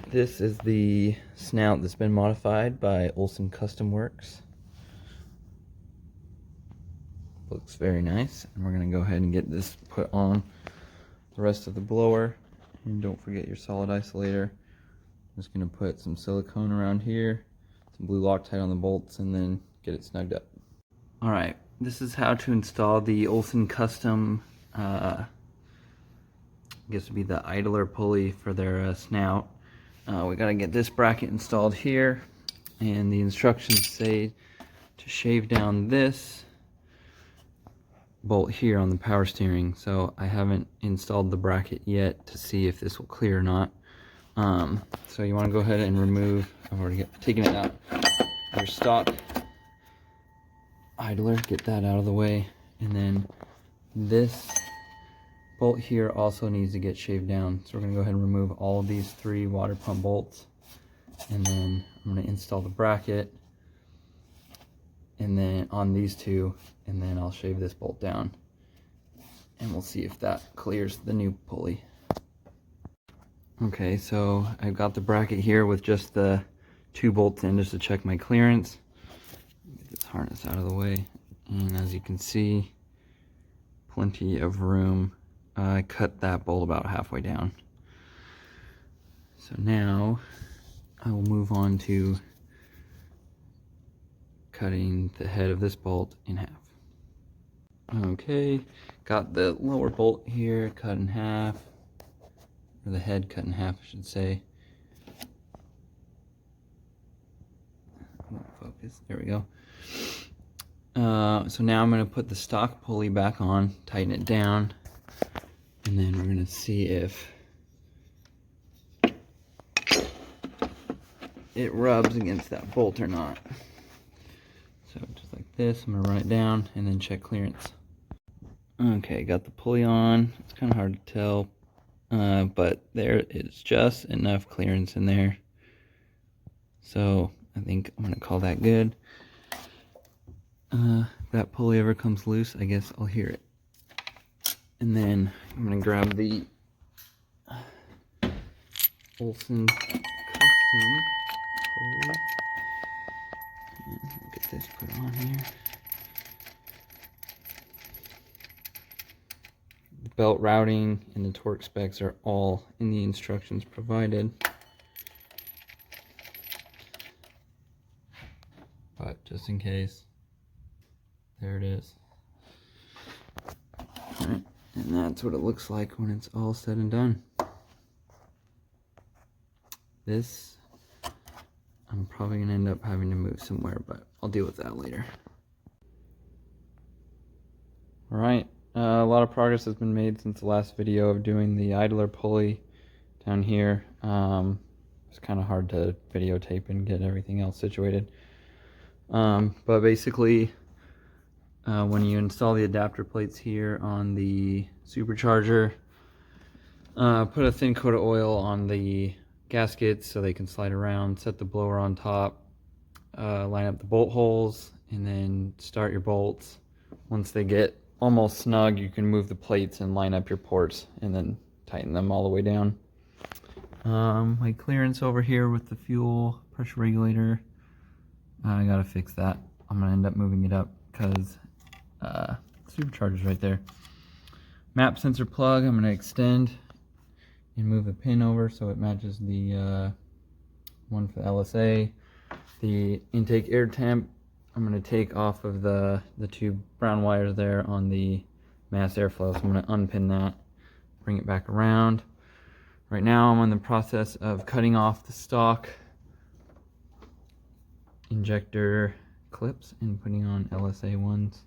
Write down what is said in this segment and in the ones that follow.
This is the snout that's been modified by Olson Kustom Works. Looks very nice, and we're going to go ahead and get this put on the rest of the blower. And don't forget your solid isolator. I'm just going to put some silicone around here, some blue Loctite on the bolts, and then get it snugged up. Alright, this is how to install the Olson Kustom, I guess it would be the idler pulley for their snout. We got to get this bracket installed here, and the instructions say to shave down this bolt here on the power steering. So I haven't installed the bracket yet to see if this will clear or not. So you want to go ahead and remove, I've already taken it out, your stock idler, get that out of the way, and then this bolt here also needs to get shaved down. So we're going to go ahead and remove all of these 3 water pump bolts, and then I'm going to install the bracket and then on these 2, and then I'll shave this bolt down, and we'll see if that clears the new pulley. Okay, so I've got the bracket here with just the 2 bolts in just to check my clearance. Get this harness out of the way, and as you can see, plenty of room. I cut that bolt about halfway down. So now I will move on to cutting the head of this bolt in half. Okay, got the lower bolt here cut in half, or the head cut in half, I should say. Focus, there we go. So now I'm going to put the stock pulley back on, tighten it down, and then we're going to see if it rubs against that bolt or not. So just like this, I'm going to run it down and then check clearance. Okay, got the pulley on. It's kind of hard to tell, but there is just enough clearance in there. So I think I'm going to call that good. If that pulley ever comes loose, I guess I'll hear it. And then I'm going to grab the Olson Kustom pulley. And get this put on here. The belt routing and the torque specs are all in the instructions provided. But just in case, there it is. Alright, and that's what it looks like when it's all said and done. This, I'm probably going to end up having to move somewhere, but I'll deal with that later. Alright, a lot of progress has been made since the last video of doing the idler pulley down here. It's kind of hard to videotape and get everything else situated. But basically, when you install the adapter plates here on the supercharger, put a thin coat of oil on the gaskets so they can slide around, set the blower on top, line up the bolt holes, and then start your bolts. Once they get almost snug, you can move the plates and line up your ports and then tighten them all the way down. My clearance over here with the fuel pressure regulator, I gotta fix that. I'm gonna end up moving it up because supercharger's right there. Map sensor plug, I'm gonna extend and move the pin over so it matches the one for the LSA. The intake air temp, I'm gonna take off of the 2 brown wires there on the mass airflow. So I'm gonna unpin that, bring it back around. Right now I'm in the process of cutting off the stock injector clips and putting on LSA ones.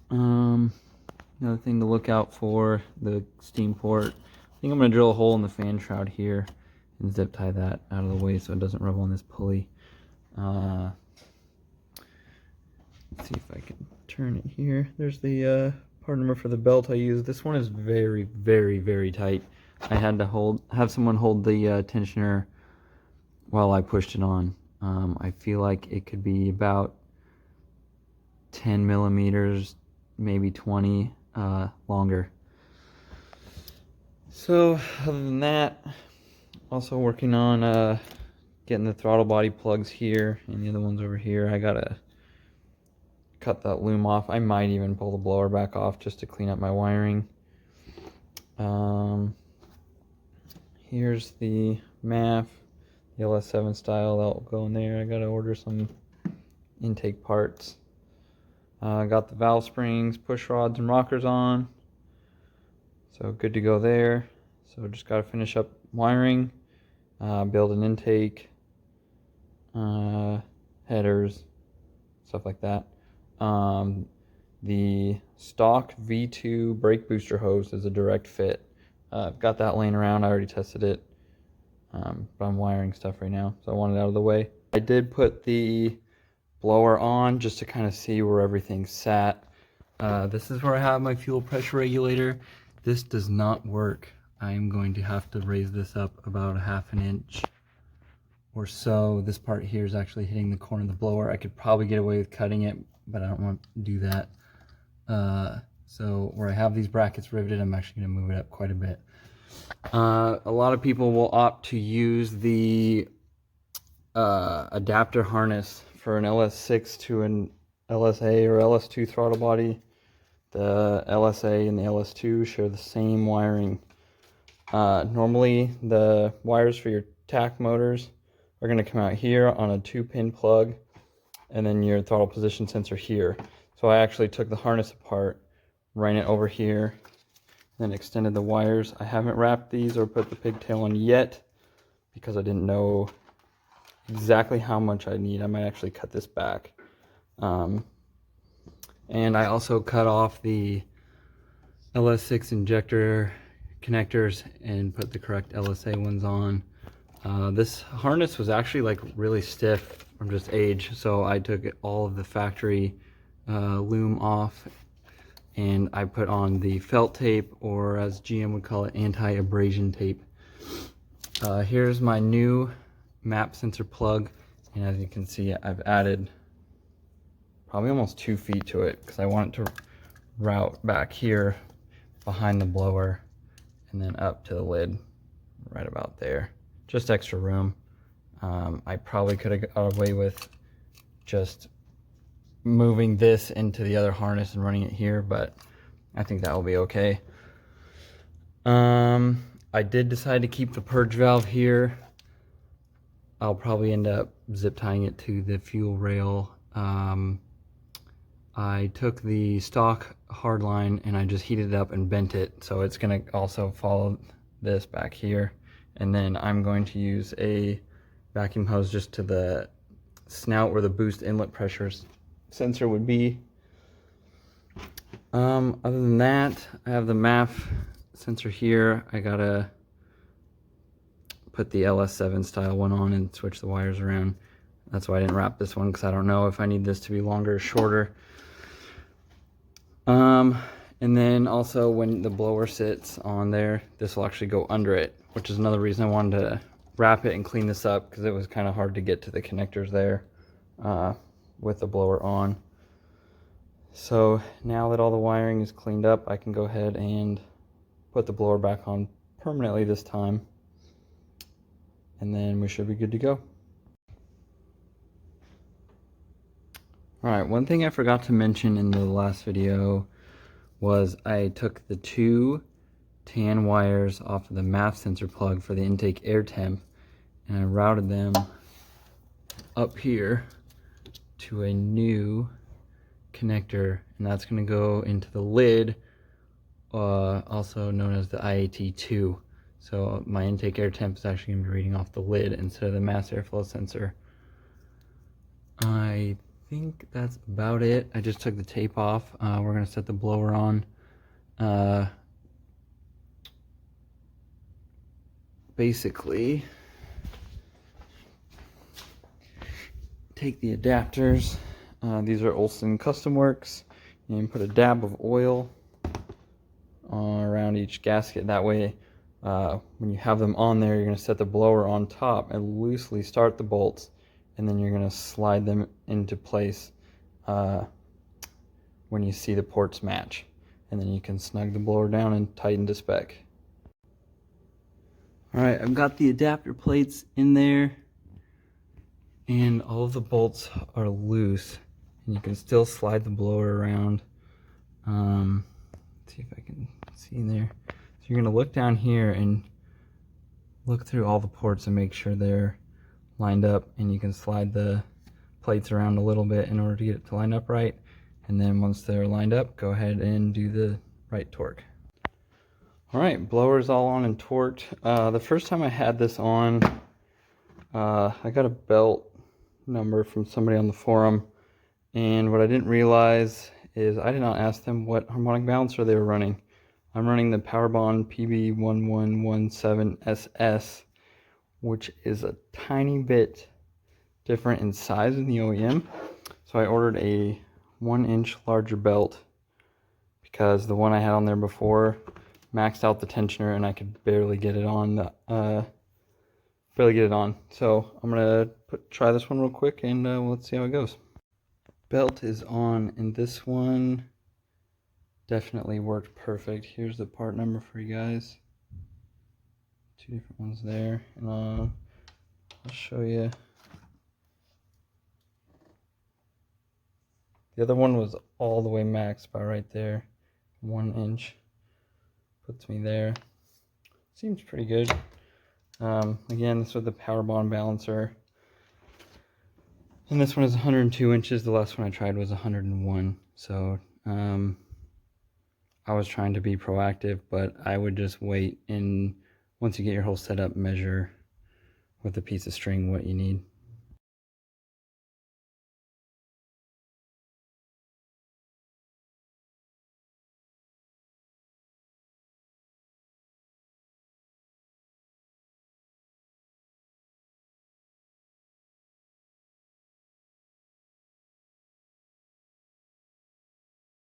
Another thing to look out for, the steam port. I think I'm going to drill a hole in the fan shroud here and zip tie that out of the way so it doesn't rub on this pulley. Let's see if I can turn it here. There's the part number for the belt I use. This one is very, very, very tight. I had to have someone hold the tensioner while I pushed it on. I feel like it could be about 10 millimeters, maybe 20 longer. So other than that, Also working on getting the throttle body plugs here and the other ones over here. I gotta cut that loom off. I might even pull the blower back off just to clean up my wiring. Here's the MAF, the LS7 style, that'll go in there. I gotta order some intake parts. Got the valve springs, push rods, and rockers on. So good to go there. So just gotta finish up wiring, build an intake, headers, stuff like that. The stock V2 brake booster hose is a direct fit. I've got that laying around. I already tested it, but I'm wiring stuff right now, so I want it out of the way. I did put the blower on just to kind of see where everything sat. This is where I have my fuel pressure regulator. This does not work. I'm going to have to raise this up about 1/2 inch or so. This part here is actually hitting the corner of the blower. I could probably get away with cutting it, but I don't want to do that. So where I have these brackets riveted, I'm actually going to move it up quite a bit. A lot of people will opt to use the adapter harness for an LS6 to an LSA or LS2 throttle body. The LSA and the LS2 share the same wiring. Normally the wires for your tach motors are going to come out here on a 2-pin plug, and then your throttle position sensor here. So I actually took the harness apart, ran it over here, then extended the wires. I haven't wrapped these or put the pigtail on yet because I didn't know exactly how much I need. I might actually cut this back. And I also cut off the LS6 injector connectors and put the correct LSA ones on. This harness was actually like really stiff from just age, so I took all of the factory loom off and I put on the felt tape, or as GM would call it, anti-abrasion tape. Here's my new map sensor plug, and as you can see, I've added probably almost 2 feet to it because I want it to route back here behind the blower and then up to the lid right about there. Just extra room. I probably could have got away with just moving this into the other harness and running it here, but I think that will be okay. I did decide to keep the purge valve here. I'll probably end up zip tying it to the fuel rail. I took the stock hard line and I just heated it up and bent it, so it's going to also follow this back here. And then I'm going to use a vacuum hose just to the snout where the boost inlet pressure sensor would be. Other than that, I have the MAF sensor here. I gotta put the LS7 style one on and switch the wires around. That's why I didn't wrap this one, because I don't know if I need this to be longer or shorter. And then also when the blower sits on there, this will actually go under it, which is another reason I wanted to wrap it and clean this up, because it was kind of hard to get to the connectors there with the blower on. So now that all the wiring is cleaned up, I can go ahead and put the blower back on permanently this time, and then we should be good to go. Alright, one thing I forgot to mention in the last video was I took the 2 tan wires off of the MAF sensor plug for the intake air temp, and I routed them up here to a new connector, and that's going to go into the lid, also known as the IAT2. So my intake air temp is actually going to be reading off the lid instead of the mass airflow sensor. I think that's about it. I just took the tape off. We're going to set the blower on. Basically, take the adapters. These are Olson Kustom Works, and put a dab of oil around each gasket. That way, when you have them on there, you're going to set the blower on top and loosely start the bolts, and then you're going to slide them into place when you see the ports match, and then you can snug the blower down and tighten to spec. All right, I've got the adapter plates in there and all of the bolts are loose, and you can still slide the blower around. Let's see if I can see in there. So you're gonna look down here and look through all the ports and make sure they're lined up, and you can slide the plates around a little bit in order to get it to line up right. And then once they're lined up, go ahead and do the right torque. All right, blower's all on and torqued. The first time I had this on, I got a belt number from somebody on the forum, and what I didn't realize is I did not ask them what harmonic balancer they were running. I'm running the PowerBond PB1117SS, which is a tiny bit different in size than the OEM. So I ordered a 1-inch larger belt because the one I had on there before maxed out the tensioner and I could barely get it on. So I'm gonna try this one real quick and let's see how it goes. Belt is on, and this one definitely worked perfect. Here's the part number for you guys. 2 different ones there, and I'll show you. The other one was all the way maxed by right there. 1 inch puts me there. Seems pretty good. Again, this was the PowerBond balancer. And this one is 102 inches. The last one I tried was 101. So I was trying to be proactive, but I would just wait, and once you get your whole setup, measure with a piece of string what you need.